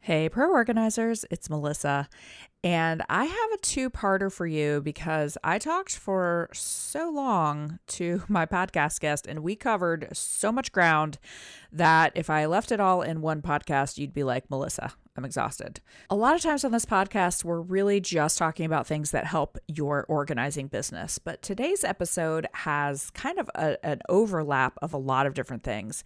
Hey, pro organizers, it's Melissa. And I have a two-parter for you because I talked for so long to my podcast guest and we covered so much ground that if I left it all in one podcast, you'd be like, Melissa, I'm exhausted. A lot of times on this podcast, we're really just talking about things that help your organizing business. But today's episode has kind of an overlap of a lot of different things.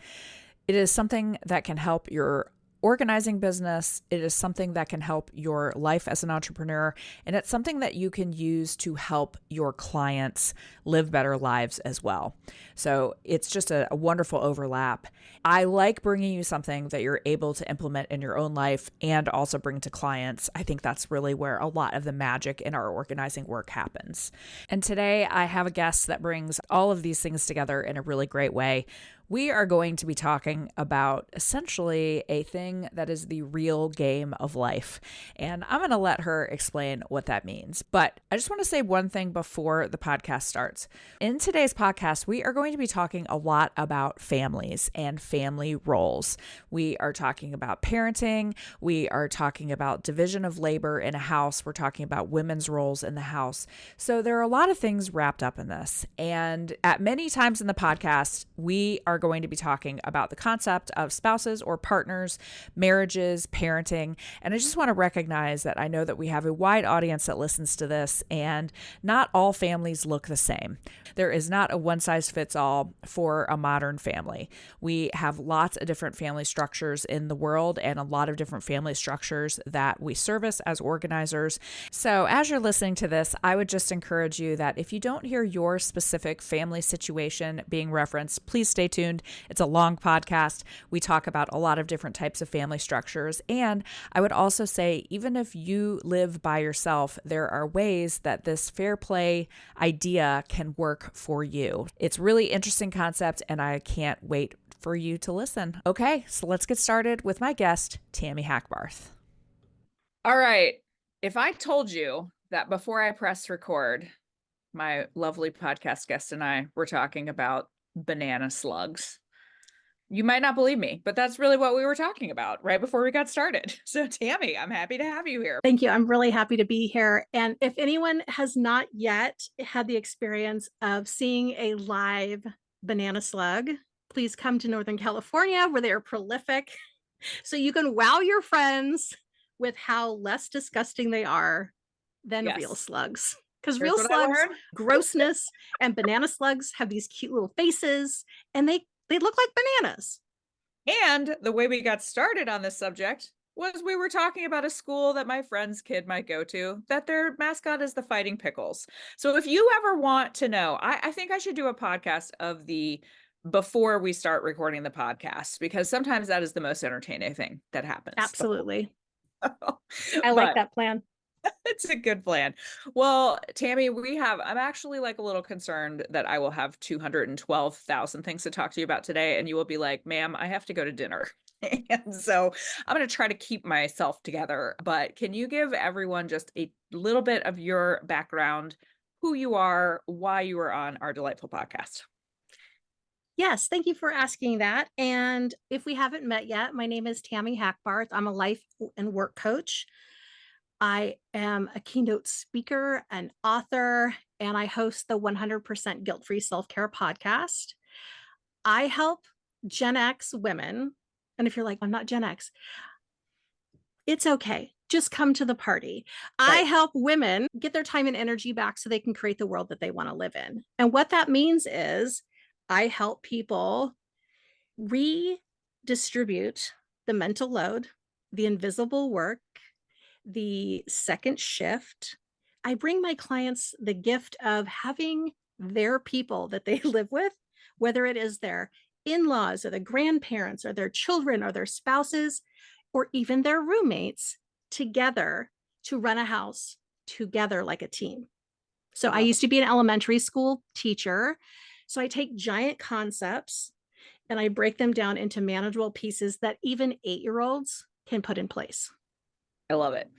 It is something that can help your organizing business. It is something that can help your life as an entrepreneur, and it's something that you can use to help your clients live better lives as well. So it's just a wonderful overlap. I like bringing you something that you're able to implement in your own life and also bring to clients. I think that's really where a lot of the magic in our organizing work happens. And today I have a guest that brings all of these things together in a really great way. We are going to be talking about essentially a thing that is the real game of life. And I'm going to let her explain what that means. But I just want to say one thing before the podcast starts. In today's podcast, we are going to be talking a lot about families and family roles. We are talking about parenting. We are talking about division of labor in a house. We're talking about women's roles in the house. So there are a lot of things wrapped up in this. And at many times in the podcast, we are going to be talking about the concept of spouses or partners, marriages, parenting. And I just want to recognize that I know that we have a wide audience that listens to this, and not all families look the same. There is not a one size fits all for a modern family. We have lots of different family structures in the world and a lot of different family structures that we service as organizers. So as you're listening to this, I would just encourage you that if you don't hear your specific family situation being referenced, please stay tuned. It's a long podcast. We talk about a lot of different types of family structures. And I would also say, even if you live by yourself, there are ways that this fair play idea can work for you. It's a really interesting concept, and I can't wait for you to listen. Okay, so let's get started with my guest, Tami Hackbarth. All right. If I told you that before I press record, my lovely podcast guest and I were talking about banana slugs, you might not believe me, but that's really what we were talking about right before we got started. So Tami, I'm happy to have you here. Thank you. I'm really happy to be here. And if anyone has not yet had the experience of seeing a live banana slug, please come to Northern California where they are prolific. So you can wow your friends with how less disgusting they are than real Yes. slugs. Because Here's real what I slugs, learned. grossness, and banana slugs have these cute little faces and they look like bananas. And the way we got started on this subject was we were talking about a school that my friend's kid might go to, that their mascot is the Fighting Pickles. So if you ever want to know, I think I should do a podcast of the before we start recording the podcast, because sometimes that is the most entertaining thing that happens. Absolutely. I like But that plan. it's a good plan. Well, Tami, I'm actually like a little concerned that I will have 212,000 things to talk to you about today. And you will be like, ma'am, I have to go to dinner. And so I'm going to try to keep myself together. But can you give everyone just a little bit of your background, who you are, why you are on our delightful podcast? Yes, thank you for asking that. And if we haven't met yet, my name is Tami Hackbarth. I'm a life and work coach. I am a keynote speaker, an author, and I host the 100% Guilt Free Self Care podcast. I help Gen X women. And if you're like, I'm not Gen X, it's okay. Just come to the party. I Right. help women get their time and energy back so they can create the world that they want to live in. And what that means is I help people redistribute the mental load, the invisible work, the second shift. I bring my clients the gift of having their people that they live with, whether it is their in laws or the grandparents or their children or their spouses or even their roommates, together to run a house together like a team. So I Love used to be an elementary school teacher. So I take giant concepts and I break them down into manageable pieces that even 8-year-olds can put in place. I love it.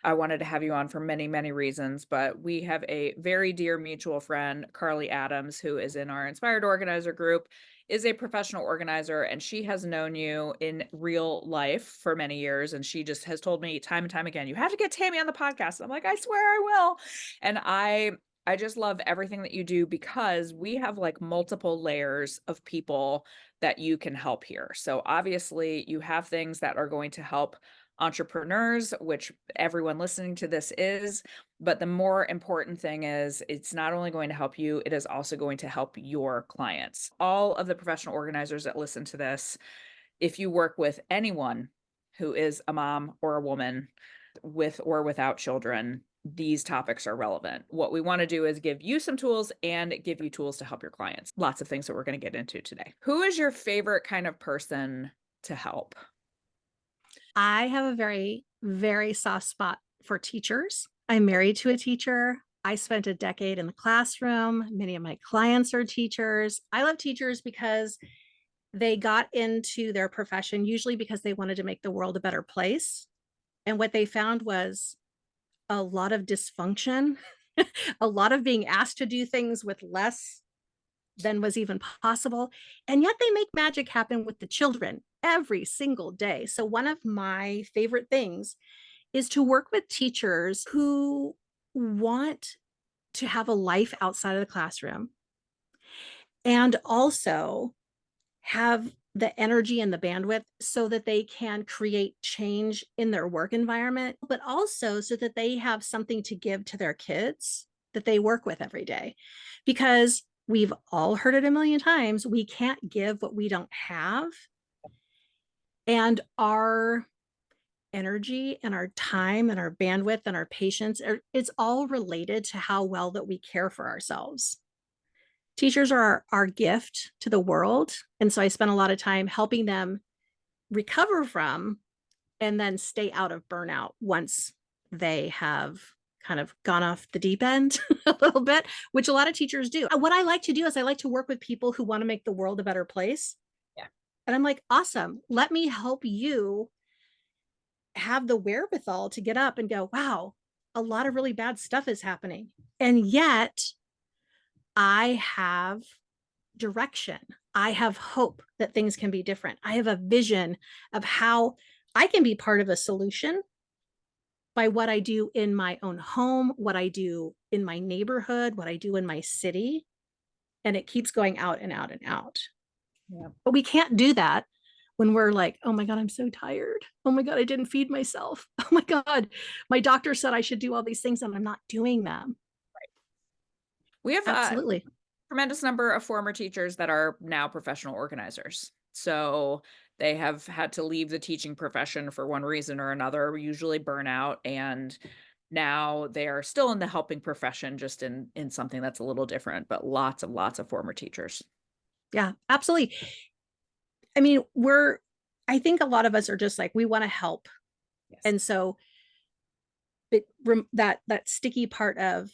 I wanted to have you on for many, many reasons, but we have a very dear mutual friend, Carly Adams, who is in our Inspired Organizer group. is a professional organizer, and she has known you in real life for many years, and she just has told me time and time again, "You have to get Tammy on the podcast." I'm like, "I swear I will." And I just love everything that you do because we have like multiple layers of people that you can help here. So obviously, you have things that are going to help entrepreneurs, which everyone listening to this is. But the more important thing is it's not only going to help you, it is also going to help your clients. All of the professional organizers that listen to this, if you work with anyone who is a mom or a woman with or without children, these topics are relevant. What we want to do is give you some tools and give you tools to help your clients. Lots of things that we're going to get into today. Who is your favorite kind of person to help? I have a very, very soft spot for teachers. I'm married to a teacher. I spent a decade in the classroom. Many of my clients are teachers. I love teachers because they got into their profession usually because they wanted to make the world a better place. And what they found was a lot of dysfunction, a lot of being asked to do things with less than was even possible. And yet they make magic happen with the children every single day. So, one of my favorite things is to work with teachers who want to have a life outside of the classroom and also have the energy and the bandwidth so that they can create change in their work environment, but also so that they have something to give to their kids that they work with every day. Because we've all heard it a million times, we can't give what we don't have. And our energy and our time and our bandwidth and our patience, it's all related to how well that we care for ourselves. Teachers are our gift to the world. And so I spend a lot of time helping them recover from and then stay out of burnout once they have kind of gone off the deep end a little bit, which a lot of teachers do. What I like to do is I like to work with people who want to make the world a better place. Yeah. And I'm like, awesome. Let me help you have the wherewithal to get up and go, wow, a lot of really bad stuff is happening. And yet I have direction. I have hope that things can be different. I have a vision of how I can be part of a solution by what I do in my own home, what I do in my neighborhood, what I do in my city. And it keeps going out and out and out. Yeah. But we can't do that when we're like, oh my God, I'm so tired. Oh my God, I didn't feed myself. Oh my God, my doctor said I should do all these things and I'm not doing them. We have Absolutely. tremendous number of former teachers that are now professional organizers. So they have had to leave the teaching profession for one reason or another, usually burnout, and now they are still in the helping profession, just in something that's a little different, but lots of former teachers. Yeah, absolutely. I mean, I think a lot of us are just like, we want to help. Yes. And so that sticky part of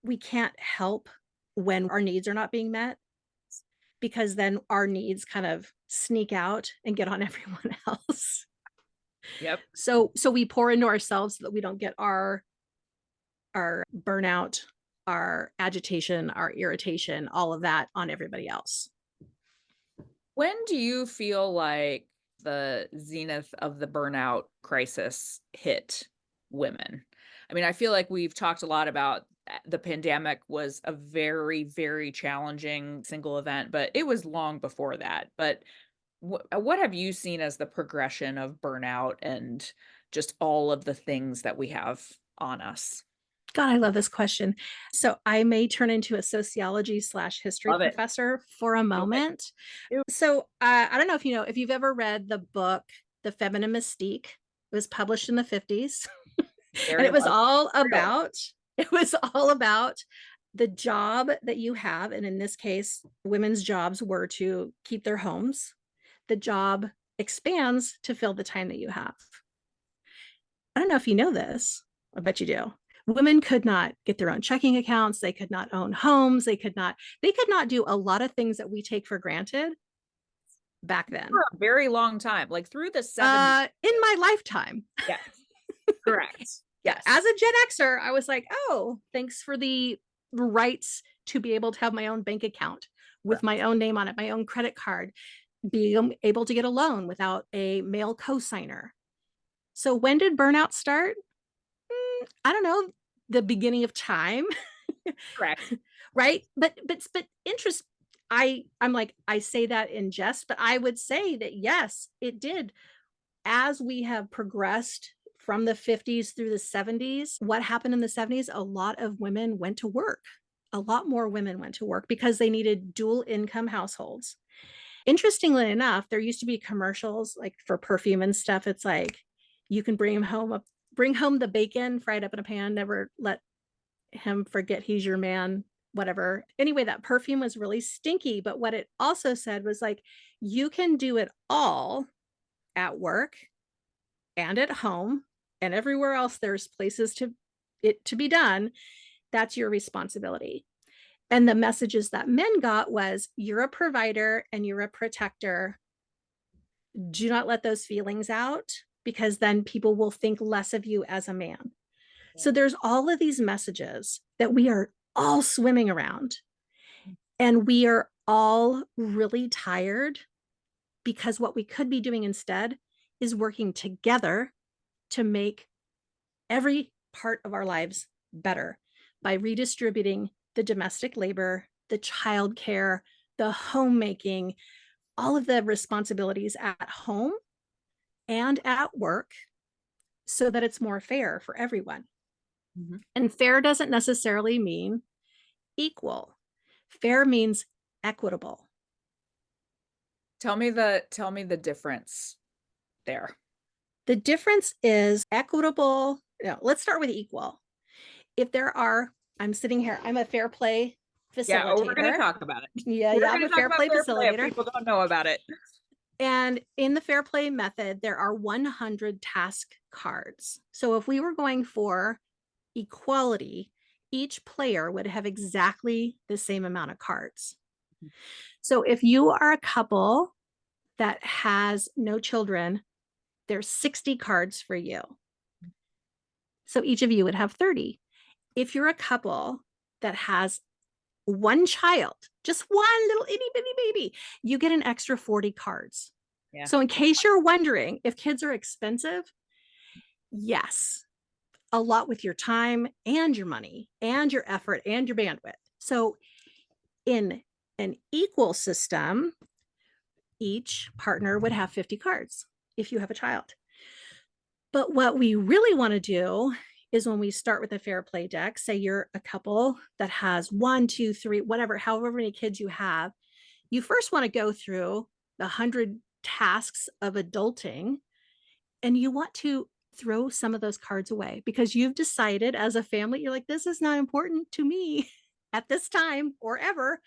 we can't help when our needs are not being met because then our needs kind of sneak out and get on everyone else. Yep. So we pour into ourselves so that we don't get our burnout, our agitation, our irritation, all of that on everybody else. When do you feel like the zenith of the burnout crisis hit women? I mean, I feel like we've talked a lot about the pandemic was a very, very challenging single event, but it was long before that. But what have you seen as the progression of burnout and just all of the things that we have on us? God, I love this question. So I may turn into a sociology slash history Love it. professor for a Do it. moment. Do So I don't know if you know if you've ever read the book The Feminine Mystique. It was published in the 50s. And very it was much all true. about it was all about the job that you have. And in this case, women's jobs were to keep their homes. The job expands to fill the time that you have. I don't know if you know this. I bet you do. Women could not get their own checking accounts. They could not own homes. They could not do a lot of things that we take for granted back For then. a very long time, like through the 70s. In my lifetime. Yes, correct. Yeah, Yes. as a Gen Xer, I was like, oh, thanks for the rights to be able to have my own bank account with my own name on it, my own credit card, being able to get a loan without a male cosigner. So when did burnout start? I don't know, the beginning of time, Correct. right? But interest. I'm like, I say that in jest, but I would say that yes, it did. As we have progressed from the 50s through the 70s, what happened in the 70s? A lot of women went to work. A lot more women went to work because they needed dual income households. Interestingly enough, there used to be commercials like for perfume and stuff. It's like you can bring home the bacon fried up in a pan, never let him forget he's your man, whatever. Anyway, that perfume was really stinky, but what it also said was like you can do it all at work and at home and everywhere else there's places to be done. That's your responsibility. And the messages that men got was you're a provider and you're a protector. Do not let those feelings out because then people will think less of you as a man. Yeah. So there's all of these messages that we are all swimming around, and we are all really tired because what we could be doing instead is working together to make every part of our lives better by redistributing the domestic labor, the childcare, the homemaking, all of the responsibilities at home and at work so that it's more fair for everyone. Mhm. And fair doesn't necessarily mean equal. Fair means equitable. Tell me the difference there. The difference is equitable. No, let's start with equal. If there are, I'm sitting here, I'm a fair play Yeah, oh, we're gonna facilitator. talk about it. Yeah, We're yeah, I'm gonna a talk fair about play fair play if facilitator. people don't know about it. And in the fair play method, there are 100 task cards. So if we were going for equality, each player would have exactly the same amount of cards. So if you are a couple that has no children, there's 60 cards for you. So each of you would have 30. If you're a couple that has one child, just one little itty bitty baby, you get an extra 40 cards. Yeah. So in case you're wondering if kids are expensive, yes, a lot with your time and your money and your effort and your bandwidth. So in an equal system, each partner would have 50 cards if you have a child. But what we really want to do is when we start with a fair play deck, say you're a couple that has one, two, three, whatever, however many kids you have, you first want to go through the 100 tasks of adulting and you want to throw some of those cards away because you've decided as a family, you're like, this is not important to me at this time or ever.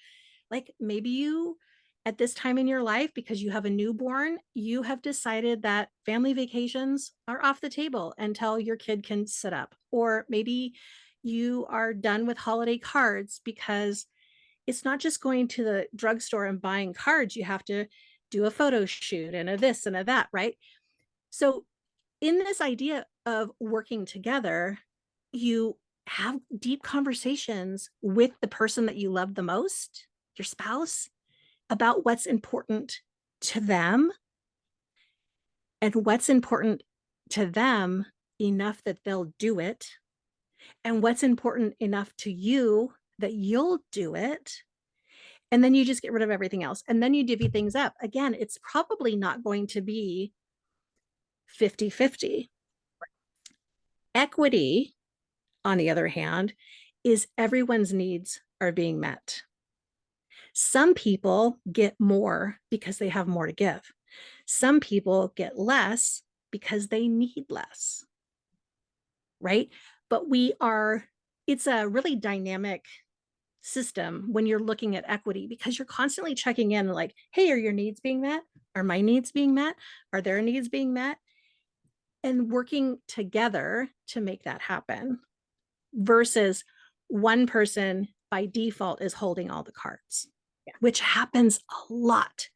Like maybe you, at this time in your life, because you have a newborn, you have decided that family vacations are off the table until your kid can sit up. Or maybe you are done with holiday cards because it's not just going to the drugstore and buying cards. You have to do a photo shoot and a this and a that, right? So, in this idea of working together, you have deep conversations with the person that you love the most, your spouse, about what's important to them and what's important to them enough that they'll do it, and what's important enough to you that you'll do it. And then you just get rid of everything else. And then you divvy things up. Again, it's probably not going to be 50-50. Equity, on the other hand, is everyone's needs are being met. Some people get more because they have more to give. Some people get less because they need less, right? But it's a really dynamic system when you're looking at equity because you're constantly checking in like, hey, are your needs being met? Are my needs being met? Are their needs being met? And working together to make that happen versus one person by default is holding all the cards, Yeah. which happens a lot,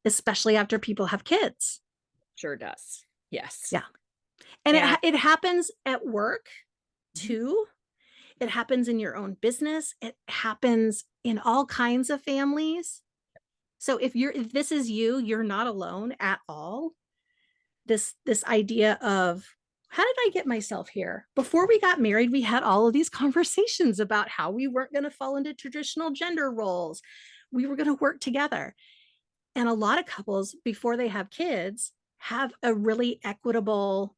especially after people have kids. Sure does. Yes. Yeah. And And it happens at work Mhm. too. It happens in your own business. It happens in all kinds of families. So if this is you, you're not alone at all. This idea of how did I get myself here? Before we got married, we had all of these conversations about how we weren't going to fall into traditional gender roles. We were going to work together. And a lot of couples, before they have kids, have a really equitable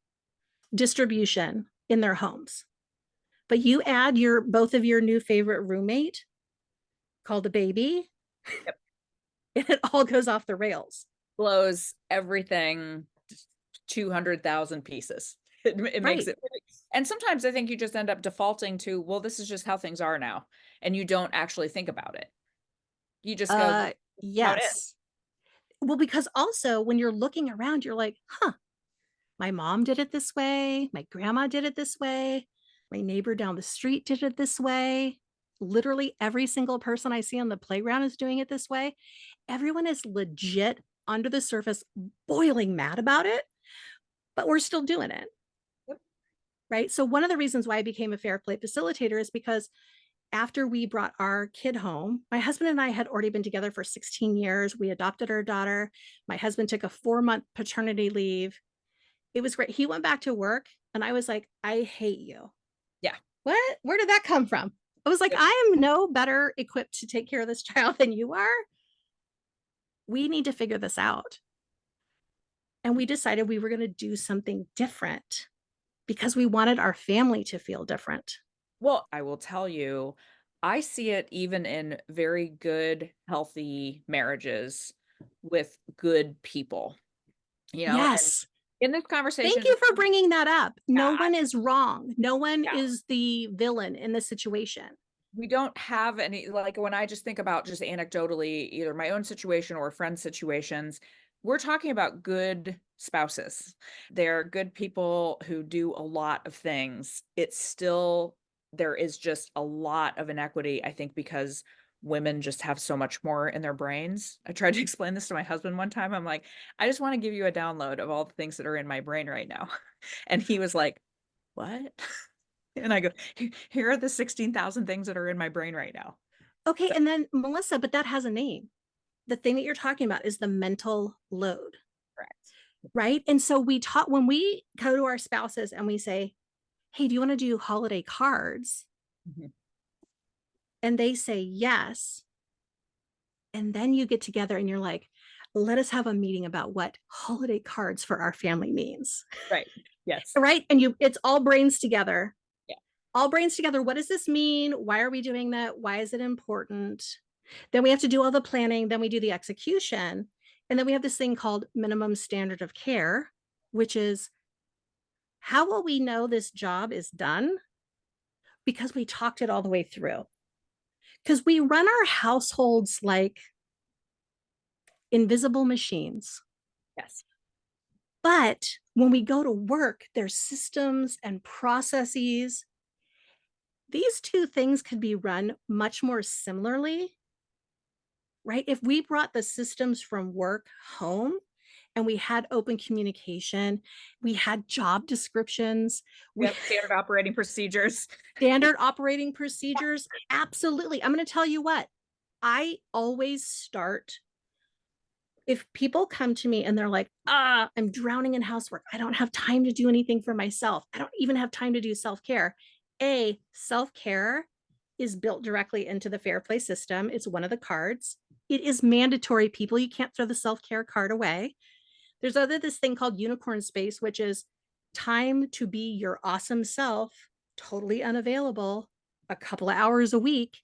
distribution in their homes. But you add your both of your new favorite roommate called a baby, Yep. and it all goes off the rails. Blows everything 200,000 pieces. It makes Right. it, and sometimes I think you just end up defaulting to, well, this is just how things are now. And you don't actually think about it. You just go, this Uh is how it is. yes. Well, because also when you're looking around, you're like, huh, my mom did it this way. My grandma did it this way. My neighbor down the street did it this way. Literally every single person I see on the playground is doing it this way. Everyone is legit under the surface boiling mad about it, but we're still doing it. Yep. Right. So, one of the reasons why I became a fair play facilitator is because after we brought our kid home, my husband and I had already been together for 16 years. We adopted our daughter. My husband took a 4-month paternity leave. It was great. He went back to work, and I was like, I hate you. Yeah. What? Where did that come from? I was like, Yep. I am no better equipped to take care of this child than you are. We need to figure this out. And we decided we were going to do something different because we wanted our family to feel different. Well, I will tell you, I see it even in very good, healthy marriages with good people, and Yes. in this Thank conversation, you for bringing that up. yeah, No one is wrong. No one yeah, is the villain in this situation. we don't have any, like, when I just think about just anecdotally, either my own situation or friend situations, we're talking about good spouses. They're good people who do a lot of things. It's still, there is just a lot of inequity, I think, because women just have so much more in their brains. I tried to explain this to my husband one time. I'm like, I just want to give you a download of all the things that are in my brain right now. And he was like, what? And I go, here are the 16,000 things that are in my brain right now. Okay, So, and then Melissa, but that has a name. The thing that you're talking about is the mental load, correct. right? And so we taught when we go to our spouses and we say, hey, do you want to do holiday cards? Mhm. And they say yes. And then you get together and you're like, let us have a meeting about what holiday cards for our family means. Right. Yes. Right. And it's all brains together. Yeah. All brains together. What does this mean? Why are we doing that? Why is it important? Then we have to do all the planning. Then we do the execution. And then we have this thing called minimum standard of care, which is how will we know this job is done? Because we talked it all the way through. Because we run our households like invisible machines. Yes. But when we go to work, there's systems and processes. These two things could be run much more similarly, right? If we brought the systems from work home and we had open communication, we had job descriptions, we Yep. Standard operating procedures. standard operating procedures, absolutely. I'm going to tell you what, I always start if people come to me and they're like, I'm drowning in housework. I don't have time to do anything for myself. I don't even have time to do self care. Self care is built directly into the Fair Play system. It's one of the cards. It is mandatory, people. You can't throw the self care card away. There's this thing called unicorn space, which is time to be your awesome self, totally unavailable, a couple of hours a week.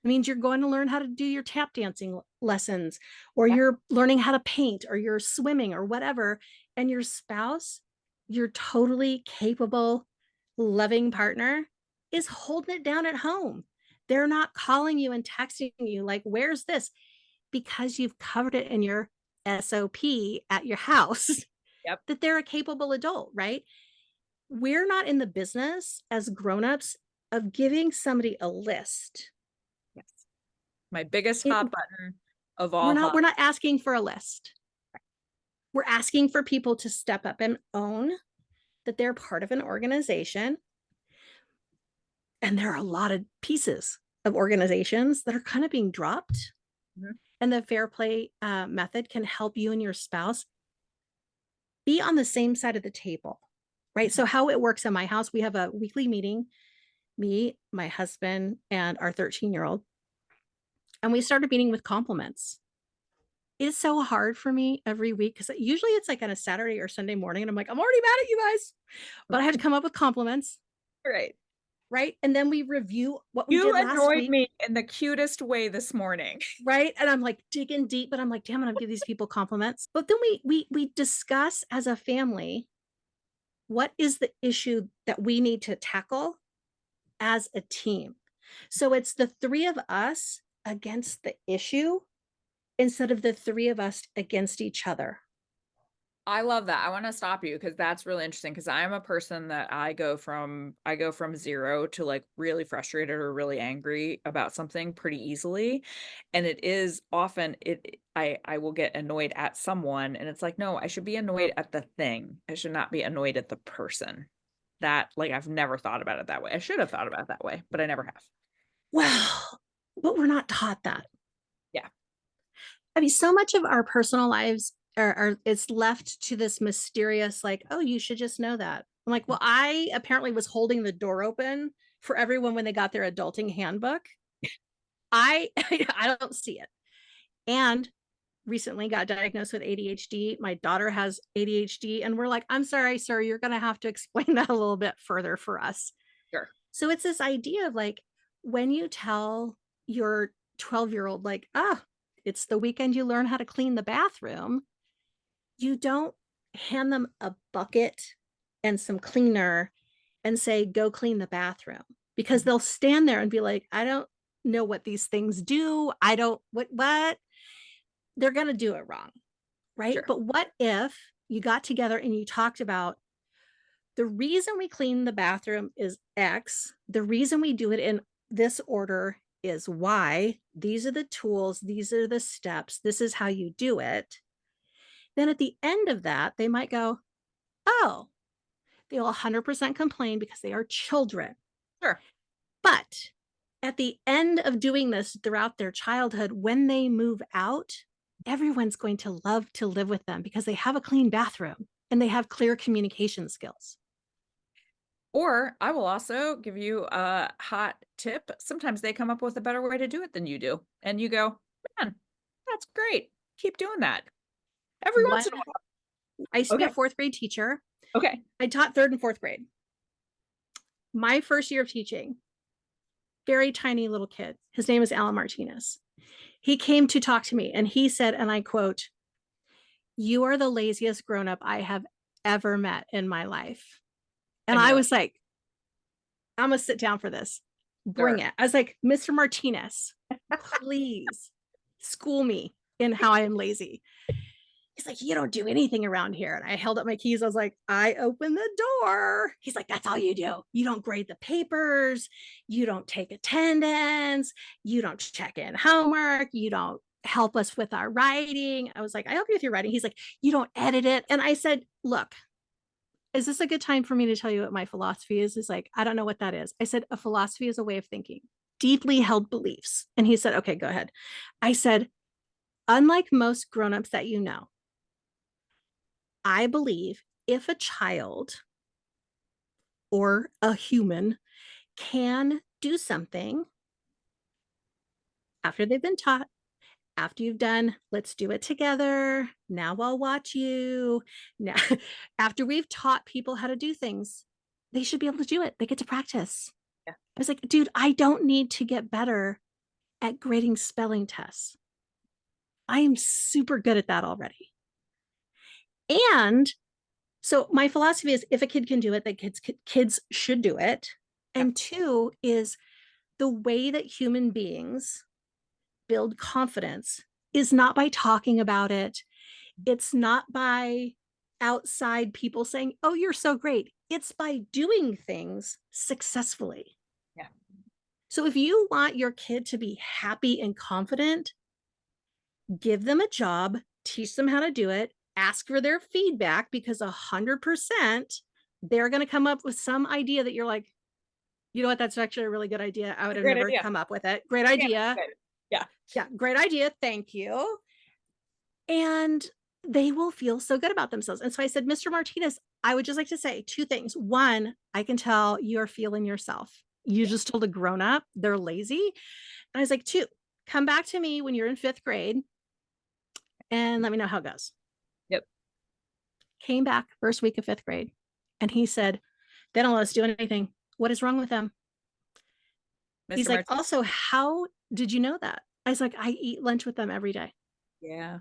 It means you're going to learn how to do your tap dancing lessons, or Yeah. you're learning how to paint, or you're swimming, or whatever. And your spouse, your totally capable, loving partner, is holding it down at home. They're not calling you and texting you like, where's this? Because you've covered it in your SOP at your house Yep. that they're a capable adult, right? We're not in the business as grown-ups of giving somebody a list. Yes. My biggest It, hot button of we're all not hot. we're not asking for a list. We're asking for people to step up and own that they're part of an organization. And there are a lot of pieces of organizations that are kind of being dropped. Mhm. and the fair play method can help you and your spouse be on the same side of the table, right? Mhm. So, how it works in my house, we have a weekly meeting, me, my husband, and our 13-year-old, and we started meeting with compliments. It's so hard for me every week because usually it's like on a Saturday or Sunday morning, and I'm like, I'm already mad at you guys, but I had to come up with compliments, Right. right? And then we review what we You did last annoyed week, me in the cutest way this morning. right? And I'm like digging deep, but I'm like, damn it, I'm giving these people compliments. But then we discuss as a family what is the issue that we need to tackle as a team. So it's the three of us against the issue instead of the three of us against each other. I love that. I wanna stop you because that's really interesting. Because I am a person that I go from 0 to, like, really frustrated or really angry about something pretty easily, and it is often I will get annoyed at someone, and it's like, "No, I should be annoyed at the thing. I should not be annoyed at the person." I've never thought about it that way. I should have thought about it that way, but I never have. Well, but we're not taught that. Yeah. I mean, so much of our personal lives are it's left to this mysterious, like, oh, you should just know that. I'm like, well, I apparently was holding the door open for everyone when they got their adulting handbook. I I don't see it. And recently got diagnosed with ADHD. My daughter has ADHD, and we're like, I'm sorry, sir, you're gonna have to explain that a little bit further for us. Sure. So it's this idea of like when you tell your 12-year-old, like, ah, it's the weekend you learn how to clean the bathroom, you don't hand them a bucket and some cleaner and say, go clean the bathroom because Mhm. they'll stand there and be like, I don't know what these things do. I don't, what? They're going to do it wrong. Right. Sure. But what if you got together and you talked about the reason we clean the bathroom is X. The reason we do it in this order is Y. These are the tools. These are the steps. This is how you do it. Then at the end of that, they might go, oh, they will 100% complain because they are children. Sure. But at the end of doing this throughout their childhood, when they move out, everyone's going to love to live with them because they have a clean bathroom and they have clear communication skills. Or I will also give you a hot tip. Sometimes they come up with a better way to do it than you do, and you go, "Man, that's great. Keep doing that." Every once What in a while. I used to be a Okay, fourth grade teacher. okay. I taught third and fourth grade. My first year of teaching, very tiny little kid. His name is Alan Martinez. He came to talk to me and he said, and I quote, you are the laziest grown up I have ever met in my life. And And I you're like, was like, I'm going to sit down for this. Bring "Sure." it. I was like, Mr. Martinez, please school me in how I am lazy. He's like, you don't do anything around here. And I held up my keys. I was like, I open the door. He's like, that's all you do. You don't grade the papers. You don't take attendance. You don't check in homework. You don't help us with our writing. I was like, I help you with your writing. He's like, you don't edit it. And I said, look, is this a good time for me to tell you what my philosophy is? He's like, I don't know what that is. I said, a philosophy is a way of thinking, deeply held beliefs. And he said, okay, go ahead. I said, unlike most grownups that you know, I believe if a child or a human can do something after they've been taught, after you've done, let's do it together. Now I'll watch you. Now, after we've taught people how to do things, they should be able to do it. They get to practice. Yeah. I was like, dude, I don't need to get better at grading spelling tests. I am super good at that already. And so my philosophy is if a kid can do it, that kids should do it. Yeah. And two is the way that human beings build confidence is not by talking about it. It's not by outside people saying, "Oh, you're so great." It's by doing things successfully. Yeah. So if you want your kid to be happy and confident, give them a job, teach them how to do it, ask for their feedback because 100% they're going to come up with some idea that you're like, you know what, that's actually a really good idea. I would It's a have great never idea. come up with it. Great Yeah, idea. good. Yeah. Yeah, great idea. Thank you. And they will feel so good about themselves. And so I said, Mr. Martinez, I would just like to say two things. One, I can tell you're feeling yourself. You Yeah. just told a grown up they're lazy. And I was like, two, come back to me when you're in fifth grade and let me know how it goes. Yep. Came back first week of fifth grade. And he said, they don't let us do anything. What is wrong with them? He's Mr. like, Martin. also, how did you know that? I was like, I eat lunch with them every day. Yeah.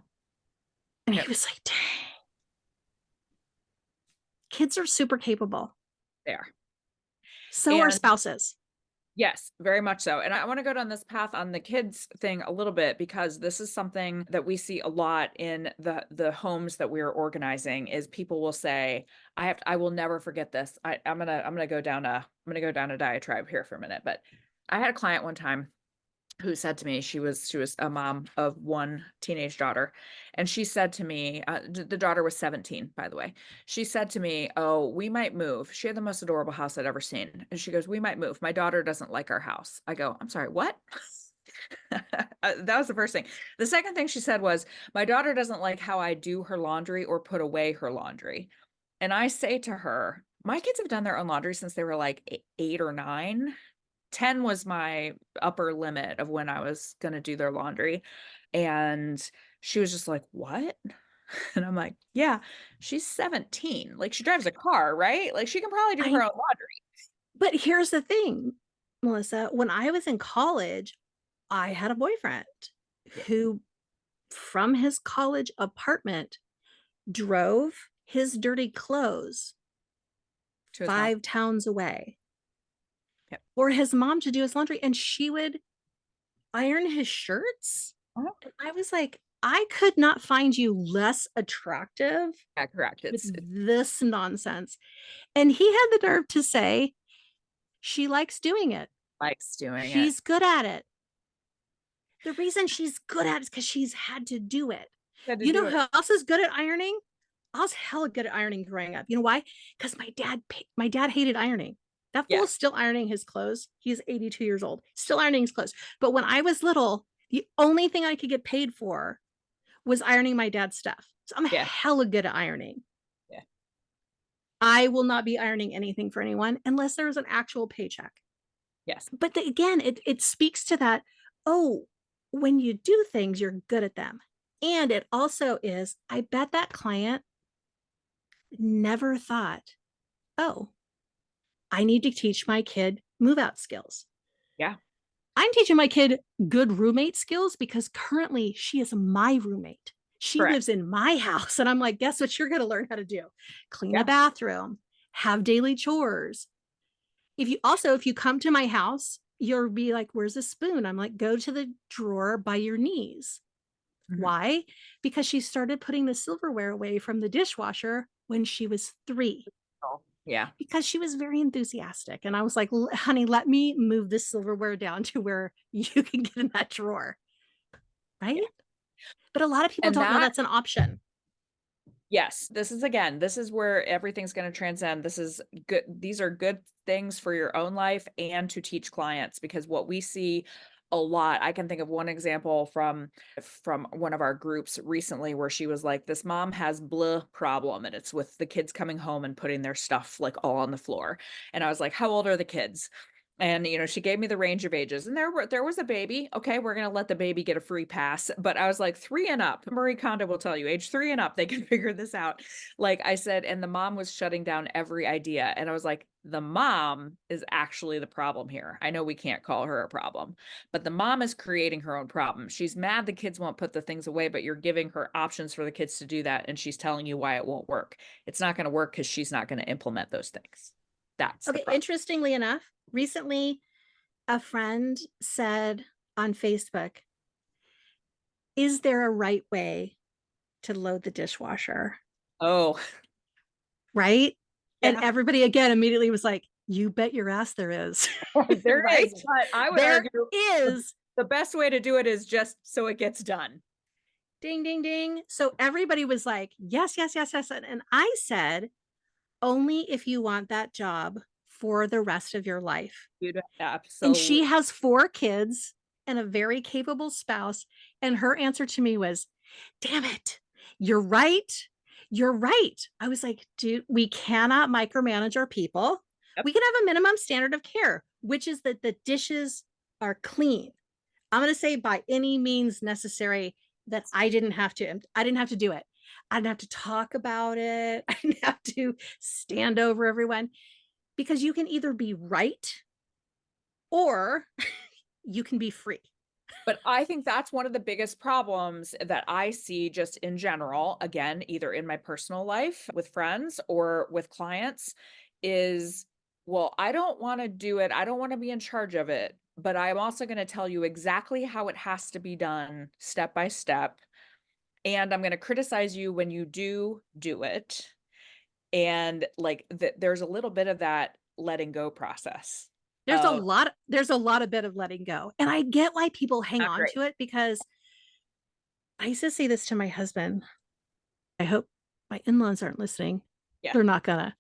And he Yep. was like, dang, kids are super capable. There. So are And spouses. yes, very much so. And I want to go down this path on the kids thing a little bit because this is something that we see a lot in the homes that we are organizing is people will say, I will never forget this. I'm gonna go down a diatribe here for a minute. But I had a client one time who said to me she was a mom of one teenage daughter, and she said to me, the daughter was 17, by the way. She said to me, oh, we might move. She had the most adorable house I'd ever seen, and she goes, we might move. My daughter doesn't like our house. I go, I'm sorry, what? That was the first thing. The second thing she said was, my daughter doesn't like how I do her laundry or put away her laundry. And I say to her, my kids have done their own laundry since they were like 8 or 9. 10 was my upper limit of when I was going to do their laundry. And she was just like, what? And I'm like, yeah, she's 17. Like she drives a car, right? Like she can probably do her I own laundry. but here's the thing, Melissa, when I was in college, I had a boyfriend Yeah. who from his college apartment drove his dirty clothes To his mom. 5 towns away Yep. for his mom to do his laundry and she would iron his shirts. Uh-huh. And I was like, I could not find you less attractive Yeah, correct. with It this nonsense. And he had the nerve to say, she likes doing it. likes doing it. She's good at it. The reason she's good at it is because she's had to do it. Had to You do know it. who else is good at ironing? I was hella good at ironing growing up. You know why? Because my dad hated ironing. That fool Yeah. is still ironing his clothes. He's 82 years old, still ironing his clothes. But when I was little, the only thing I could get paid for was ironing my dad's stuff. So I'm Yeah. hella good at ironing. Yeah. I will not be ironing anything for anyone unless there is an actual paycheck. Yes. But again, it speaks to that. Oh, when you do things, you're good at them. And it also is, I bet that client never thought, oh, I need to teach my kid move out skills. Yeah. I'm teaching my kid good roommate skills because currently she is my roommate. She Correct. lives in my house. And I'm like, guess what you're going to learn how to do? Clean a Yeah. bathroom, have daily chores. If you come to my house, you'll be like, where's a spoon? I'm like, go to the drawer by your knees. Mhm. Why? Because she started putting the silverware away from the dishwasher when she was 3 Oh, yeah. because she was very enthusiastic. And I was like, honey, let me move this silverware down to where you can get in that drawer. Right. Yeah. But a lot of people And don't know that that's an option. yes, this is where everything's going to transcend. This is good. These are good things for your own life and to teach clients because what we see a lot, I can think of one example from one of our groups recently where she was like, this mom has blah problem and it's with the kids coming home and putting their stuff like all on the floor. And I was like, how old are the kids? And she gave me the range of ages, and there was a baby. Okay, we're gonna let the baby get a free pass. But I was like 3 and up. Marie Kondo will tell you, age 3 and up, they can figure this out. Like I said, and the mom was shutting down every idea, and I was like, the mom is actually the problem here. I know we can't call her a problem, but the mom is creating her own problem. She's mad the kids won't put the things away, but you're giving her options for the kids to do that, and she's telling you why it won't work. It's not going to work because she's not going to implement those things. That's the Okay. problem. Interestingly enough, recently a friend said on Facebook, is there a right way to load the dishwasher? Oh, Right. And yeah. everybody again immediately was like, you bet your ass there is. There is, Right. but I would There argue is. the best way to do it is just so it gets done. Ding, ding, ding. So everybody was like, yes, yes, yes, yes. And I said, only if you want that job for the rest of your life. You'd And absolutely she has 4 kids. and a very capable spouse. And her answer to me was, damn it, you're right. You're right. I was like, dude, we cannot micromanage our people. Yep. We can have a minimum standard of care, which is that the dishes are clean. I'm going to say by any means necessary, that I didn't have to do it. I didn't have to talk about it. I didn't have to stand over everyone, because you can either be right or you can be free. But I think that's one of the biggest problems that I see just in general, again, either in my personal life with friends or with clients is, well, I don't want to do it. I don't want to be in charge of it, but I'm also going to tell you exactly how it has to be done step by step. And I'm going to criticize you when you do it. And like there's a little bit of that letting go process of There's a lot of bit of letting go. And I get why people hang not on great. to it, because I used to say this to my husband. I hope my in-laws aren't listening. Yeah. They're not gonna.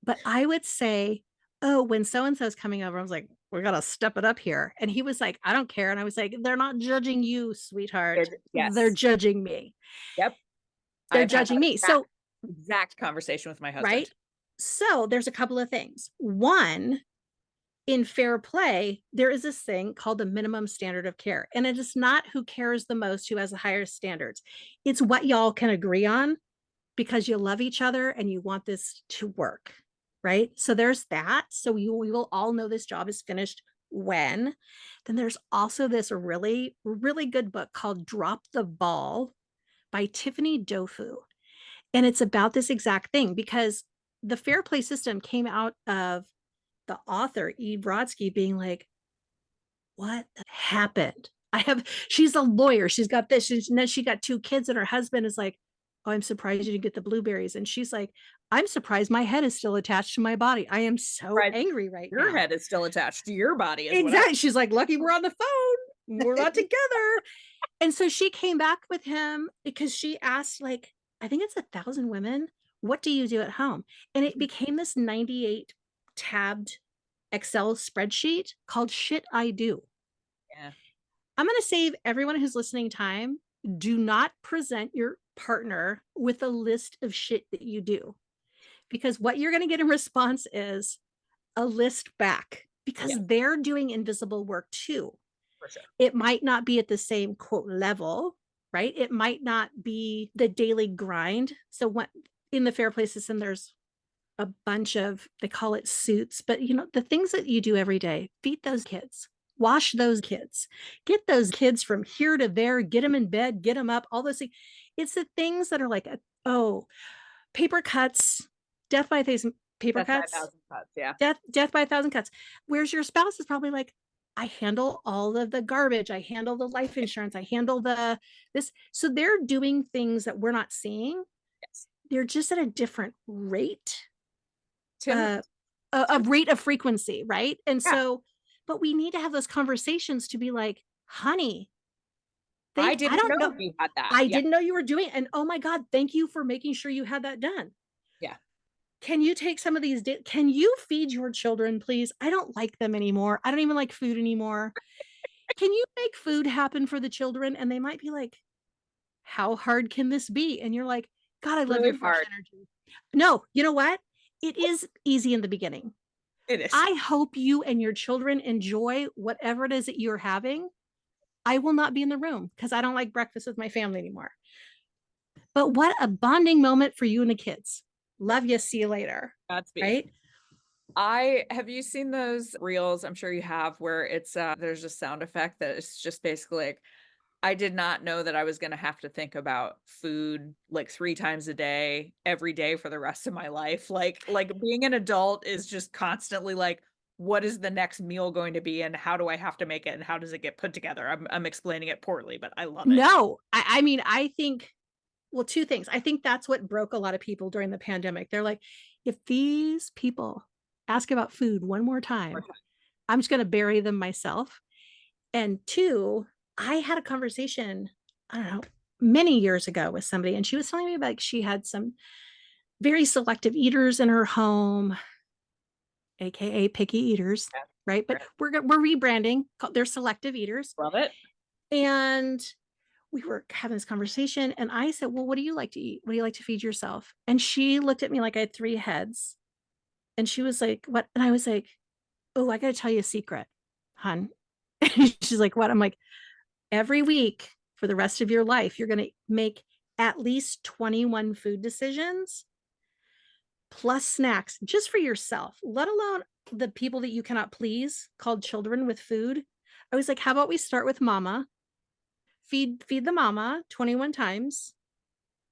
But I would say, "Oh, when so and so's coming over," I was like, "We gotta step it up here." And he was like, "I don't care." And I was like, "They're not judging you, sweetheart. They're Yes. judging me. Yep. They're I've had judging that me." So, exact conversation with my right? husband. So there's a couple of things. One, in fair play, there is this thing called the minimum standard of care. And it is not who cares the most, who has the higher standards. It's what y'all can agree on, because you love each other and you want this to work. Right. So there's that. So we will all know this job is finished when. Then there's also this really, really good book called Drop the Ball by Tiffany Dofu. And it's about this exact thing, because the fair play system came out of the author, E. Brodsky, being like, what happened? She's a lawyer. She's got this. And then she got two kids, and her husband is like, oh, I'm surprised you didn't get the blueberries. And she's like, I'm surprised my head is still attached to my body. I am so Right. angry right Your now. head is still attached to your body is what I Exactly. She's like, lucky we're on the phone. We're not together. And so she came back with him because she asked, like, I think it's 1,000 women, what do you do at home? And it became this 98 tabbed Excel spreadsheet called Shit I Do. Yeah. I'm going to save everyone who's listening time. Do not present your partner with a list of shit that you do, because what you're going to get in response is a list back, because Yeah, they're doing invisible work too. for sure. It might not be at the same quote level, right? It might not be the daily grind. So what in the fair play system, there's a bunch of, they call it suits, but the things that you do every day: feed those kids, wash those kids, get those kids from here to there, get them in bed, get them up, all those things. It's the things that are like, oh, paper cuts, death by a thousand paper That's my cuts, 1,000 cuts. Yeah. death by a thousand cuts. Whereas your spouse is probably like, I handle all of the garbage, I handle the life insurance, I handle the this. So they're doing things that we're not seeing. Yes. They're just at a different rate, Tim, uh, Tim, a rate of frequency, right? And yeah. so, but we need to have those conversations to be like, honey, I I didn't don't know know. you had that. I Yeah. didn't know you were doing, and oh my God, thank you for making sure you had that done. Yeah. Can you take some of these? Can you feed your children, please? I don't like them anymore. I don't even like food anymore. Can you make food happen for the children? And they might be like, how hard can this be? And you're like, God, I love Really your fresh hard. energy. No, you know what? It is easy in the beginning. It is. I hope you and your children enjoy whatever it is that you're having. I will not be in the room because I don't like breakfast with my family anymore. But what a bonding moment for you and the kids. Love you. See you later. Godspeed. Right? I have you seen those reels? I'm sure you have, where it's there's a sound effect that is just basically like, I did not know that I was going to have to think about food like 3 times a day, every day for the rest of my life. Like being an adult is just constantly like, what is the next meal going to be and how do I have to make it and how does it get put together? I'm explaining it poorly, but I love it. No, I mean, I think, well, two things. I think that's what broke a lot of people during the pandemic. They're like, if these people ask about food one more time, I'm just going to bury them myself. And two, I had a conversation, I don't know, many years ago with somebody, and she was telling me about, like, she had some very selective eaters in her home, AKA picky eaters. right? But Right. we're rebranding. They're selective eaters. Love it. And we were having this conversation, and I said, "Well, what do you like to eat? What do you like to feed yourself?" And she looked at me like I had 3 heads, and she was like, "What?" And I was like, "Oh, I gotta tell you a secret, hon." And she's like, "What?" I'm like, "Every week for the rest of your life, you're gonna make at least 21 food decisions plus snacks just for yourself, let alone the people that you cannot please, called children with food." I was like, "How about we start with mama? Feed the mama 21 times,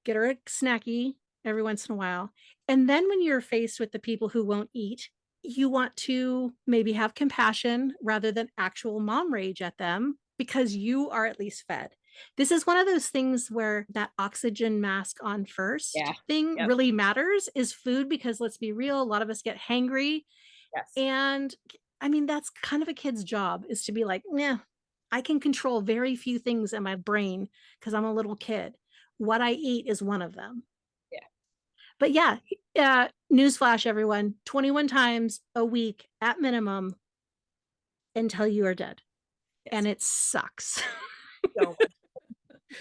get her a snacky every once in a while. And then when you're faced with the people who won't eat, you want to maybe have compassion rather than actual mom rage at them because you are at least fed." This is one of those things where that oxygen mask on Yeah. first thing Yep. really matters is food, because let's be real, a lot of us get hangry. Yes. And I mean, that's kind of a kid's job, is to be like, "Nah, I can control very few things in my brain because I'm a little kid. What I eat is one of them." Yeah. But yeah, newsflash, everyone, 21 times a week at minimum until you are dead. And Yes. it sucks. So much.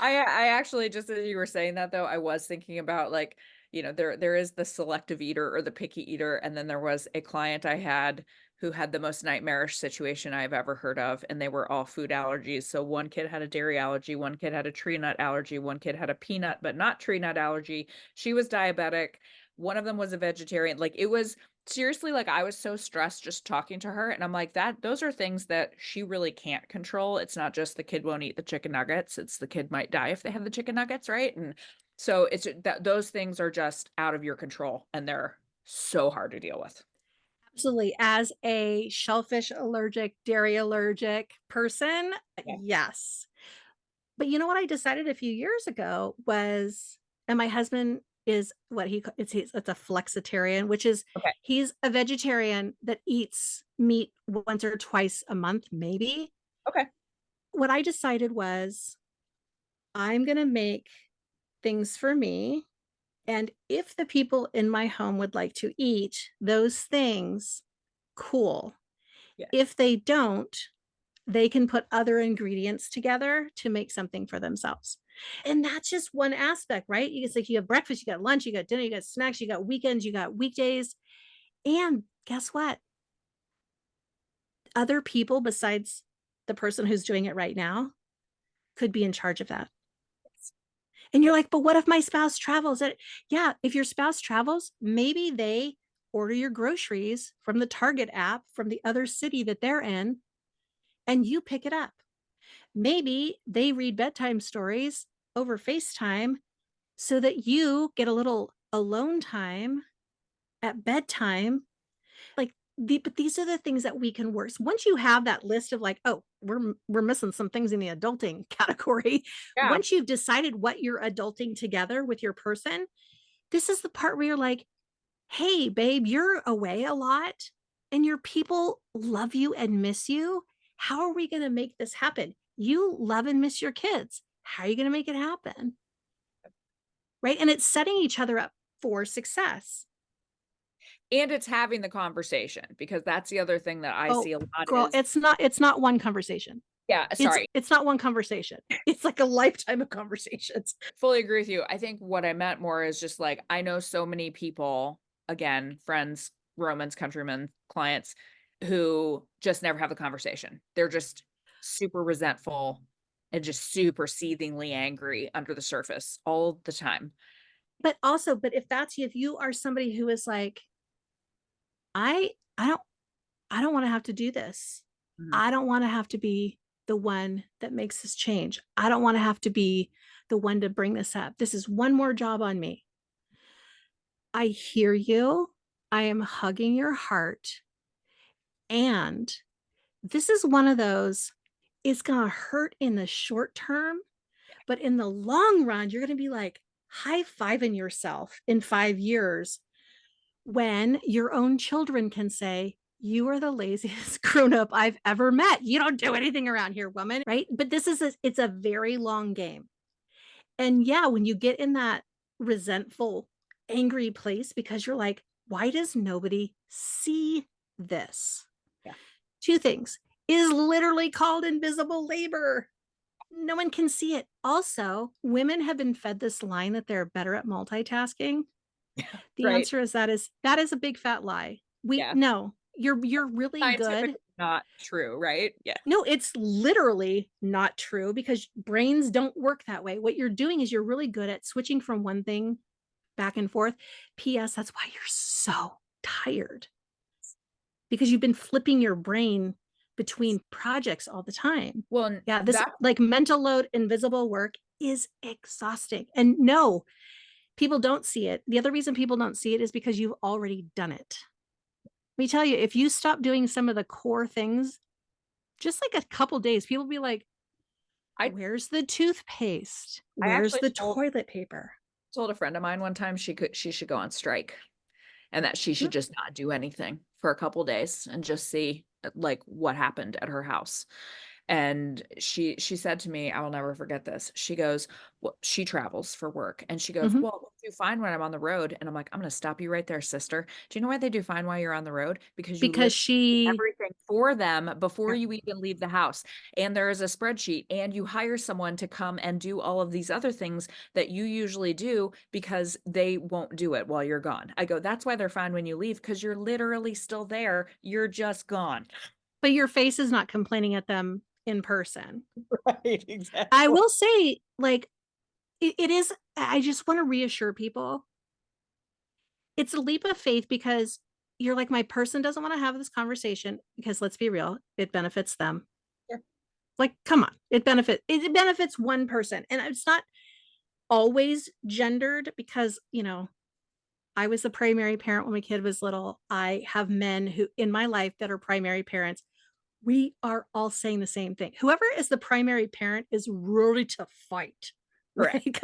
I actually just as you were saying that though, I was thinking about like, there is the selective eater or the picky eater, and then there was a client I had who had the most nightmarish situation I've ever heard of, and they were all food allergies. So one kid had a dairy allergy, one kid had a tree nut allergy, one kid had a peanut but not tree nut allergy. She was diabetic. One of them was a vegetarian. Like it was seriously like I was so stressed just talking to her, and I'm like that those are things that she really can't control. It's not just the kid won't eat the chicken nuggets, it's the kid might die if they have the chicken nuggets, right? And so it's that those things are just out of your control and they're so hard to deal with. Absolutely. As a shellfish allergic, dairy allergic person, Yeah. yes. But you know what I decided a few years ago was, and my husband is what it's a flexitarian, which is Okay. he's a vegetarian that eats meat once or twice a month, maybe. Okay. What I decided was I'm going to make things for me. And if the people in my home would like to eat those things, cool. Yeah. If they don't, they can put other ingredients together to make something for themselves. And that's just one aspect, right? It's like you have breakfast, you got lunch, you got dinner, you got snacks, you got weekends, you got weekdays. And guess what? Other people besides the person who's doing it right now could be in charge of that. Yes. And you're Yes. like, "But what if my spouse travels?" Yeah, if your spouse travels, maybe they order your groceries from the Target app from the other city that they're in, and you pick it up. Maybe they read bedtime stories over FaceTime so that you get a little alone time at bedtime. Like, but these are the things that we can work. So once you have that list of like, oh, we're missing some things in the adulting category. Yeah. Once you've decided what you're adulting together with your person, this is the part where you're like, "Hey, babe, you're away a lot and your people love you and miss you. How are we going to make this happen? You love and miss your kids. How are you going to make it happen?" Right. And it's setting each other up for success. And it's having the conversation because that's the other thing that I Oh, see a lot girl, is it's not one conversation. yeah, It's sorry. it's not one conversation. It's like a lifetime of conversations. Fully agree with you. I think what I meant more is just like I know so many people, again, friends, Romans, countrymen, clients who just never have the conversation. They're just super resentful and just super seethingly angry under the surface all the time. But if that's you, if you are somebody who is like, I don't I don't want to have to do this. Mhm. I don't want to have to be the one that makes this change. I don't want to have to be the one to bring this up. This is one more job on me. I hear you. I am hugging your heart. And this is one of those, it's going to hurt in the short term, but in the long run, you're going to be like high fiving yourself in 5 years when your own children can say, "You are the laziest grown up I've ever met. You don't do anything around here, woman." Right. But it's a very long game. And yeah, when you get in that resentful, angry place because you're like, "Why does nobody see this?" Yeah. Two things. It is literally called invisible labor. No one can see it. Also, women have been fed this line that they're better at multitasking. The Right. answer is that is a big fat lie. We Yeah. no, you're really good. Scientifically not true, right? Yeah. No, it's literally not true because brains don't work that way. What you're doing is you're really good at switching from one thing back and forth. PS, that's why you're so tired because you've been flipping your brain between projects all the time. Well, and Yeah, this that like mental load, invisible work is exhausting. And no, people don't see it. The other reason people don't see it is because you've already done it. Let me tell you, if you stop doing some of the core things, just like a couple days, people be like, I where's the toothpaste? I Where's actually the told toilet paper? told a friend of mine one time she should go on strike and that she should just not do anything for a couple days and just see like what happened at her house. And she said to me, I will never forget this. She goes, well, she travels for work and she goes, Mm-hmm. well, what do you find when I'm on the road? And I'm like, I'm going to stop you right there, sister. Do you know why they do fine while you're on the road? Because you Because literally do she, everything for them before yeah, you even leave the house. And there is a spreadsheet and you hire someone to come and do all of these other things that you usually do because they won't do it while you're gone. I go, that's why they're fine when you leave because you're literally still there. You're just gone. but your face is not complaining at them in person. Right, I exactly. will say, like, it is, I just want to reassure people it's a leap of faith because you're like, my person doesn't want to have this conversation because let's be real, it benefits them. Sure. Like, come on, it benefits one person. And it's not always gendered because, I was a primary parent when my kid was little. I have men who in my life that are primary parents. We are all saying the same thing. Whoever is the primary parent is really to fight, Correct.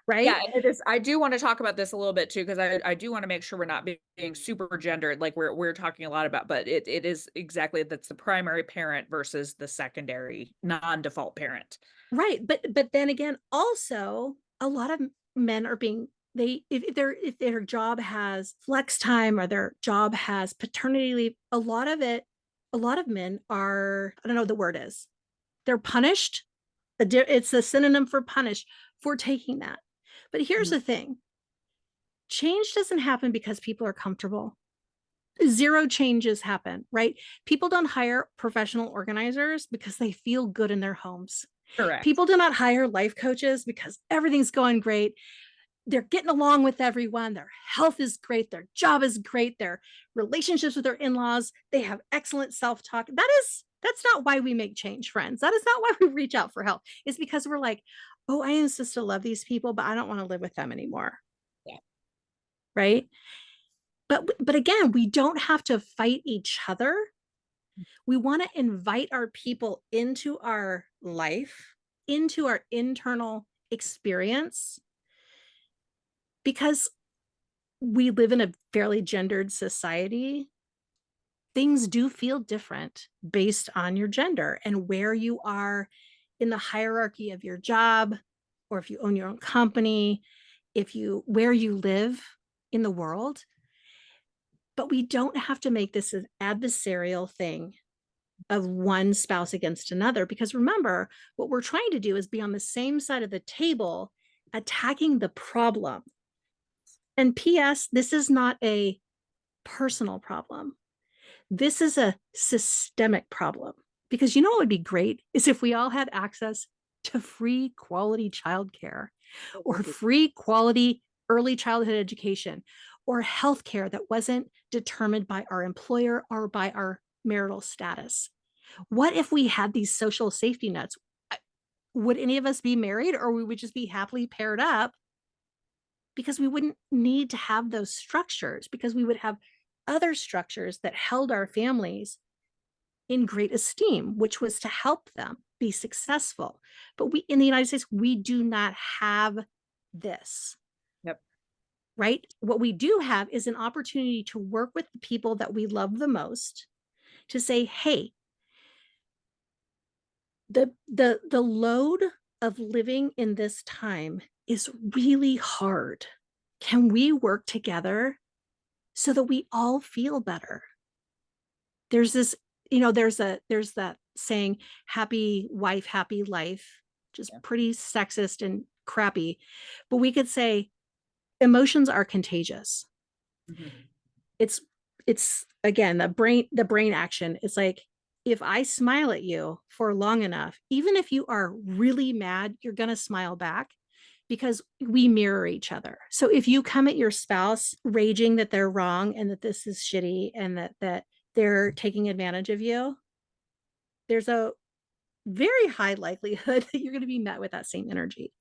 right? Yeah, Right? and it is. I do want to talk about this a little bit too, because I do want to make sure we're not being super gendered, like we're talking a lot about, but it is exactly that's the primary parent versus the secondary non-default parent. Right. But then again, also a lot of men are being they if their job has flex time or their job has paternity leave, a lot of men are, I don't know what the word is. They're punished. It's a synonym for punished for taking that. But here's Mhm. the thing. Change doesn't happen because people are comfortable. Zero changes happen, right? People don't hire professional organizers because they feel good in their homes. Correct. People do not hire life coaches because everything's going great. They're getting along with everyone. Their health is great. Their job is great. Their relationships with their in-laws, they have excellent self-talk. That's not why we make change, friends. That is not why we reach out for help. It's because we're like, oh, I insist to love these people, but I don't want to live with them anymore. Yeah. Right. But again, we don't have to fight each other. We want to invite our people into our life, into our internal experience, because we live in a fairly gendered society. Things do feel different based on your gender and where you are in the hierarchy of your job, or if you own your own company, if you where you live in the world. But we don't have to make this an adversarial thing of one spouse against another. Because remember, what we're trying to do is be on the same side of the table, attacking the problem. And P.S., this is not a personal problem. This is a systemic problem. Because you know what would be great is if we all had access to free quality childcare It or would be. free quality early childhood education or healthcare that wasn't determined by our employer or by our marital status. What if we had these social safety nets? Would any of us be married or we would just be happily paired up because we wouldn't need to have those structures because we would have other structures that held our families in great esteem, which was to help them be successful. But we in the United States, we do not have this, Yep. right? What we do have is an opportunity to work with the people that we love the most to say, hey, the load of living in this time is really hard. Can we work together so that we all feel better? There's this there's that saying, happy wife, happy life, which is Yeah. pretty sexist and crappy. But we could say emotions are contagious. Mhm. It's it's again the brain action. It's like, if I smile at you for long enough, even if you are really mad, you're going to smile back because we mirror each other. So if you come at your spouse raging that they're wrong and that this is shitty and that they're taking advantage of you, there's a very high likelihood that you're going to be met with that same energy.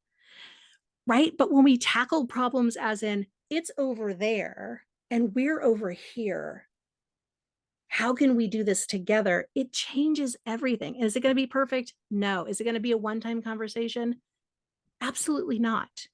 Right? But when we tackle problems as in it's over there and we're over here, how can we do this together? It changes everything. Is it going to be perfect? No. Is it going to be a one-time conversation? Absolutely not.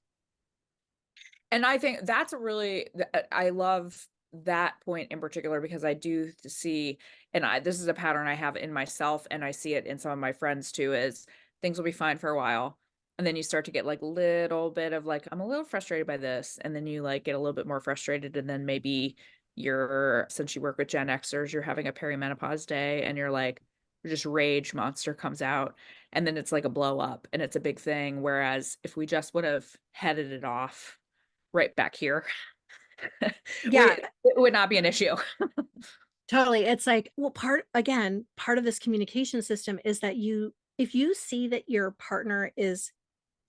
And I think that's a really, I love that point in particular because I do see, and this is a pattern I have in myself, and I see it in some of my friends too, is things will be fine for a while. And then you start to get like little bit of like, I'm a little frustrated by this. And then you like get a little bit more frustrated. And then maybe since you work with Gen Xers, you're having a perimenopause day and you're like, just rage monster comes out. And then it's like a blow up and it's a big thing. Whereas if we just would have headed it off right back here, Yeah, it would not be an issue. totally. It's like, well, part of this communication system is that if you see that your partner is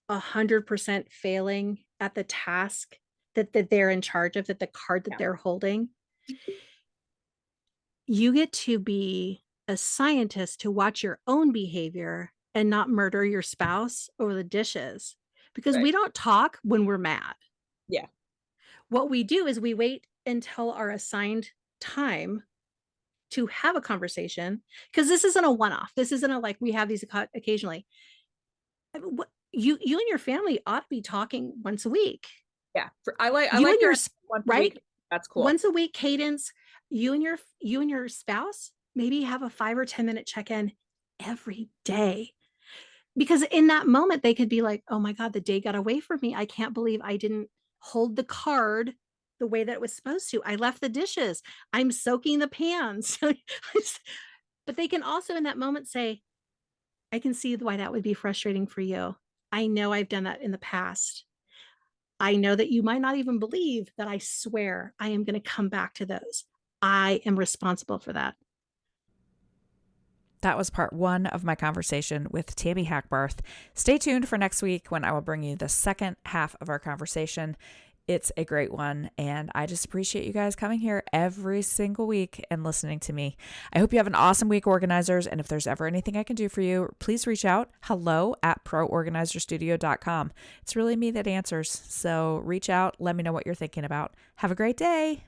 100% failing at the task that they're in charge of, that the card that Yeah. they're holding, you get to be a scientist to watch your own behavior and not murder your spouse over the dishes, because Right. we don't talk when we're mad. Yeah. What we do is we wait until our assigned time to have a conversation, because this isn't a one-off. This isn't a like we have these occasionally. You and your family ought to be talking once a week. Yeah. I You like and your hearing once a right week. That's cool. once a week cadence. You and your spouse maybe have a 5 or 10 minute check-in every day, because in that moment they could be like, oh my god, the day got away from me. I can't believe I didn't hold the card the way that it was supposed to. I left the dishes. I'm soaking the pans. But they can also in that moment say, I can see why that would be frustrating for you. I know I've done that in the past. I know that you might not even believe that I swear I am going to come back to those. I am responsible for that. That was part one of my conversation with Tami Hackbarth. Stay tuned for next week when I will bring you the second half of our conversation. It's a great one, and I just appreciate you guys coming here every single week and listening to me. I hope you have an awesome week, organizers, and if there's ever anything I can do for you, please reach out, hello@proorganizerstudio.com. It's really me that answers, so reach out, let me know what you're thinking about. Have a great day.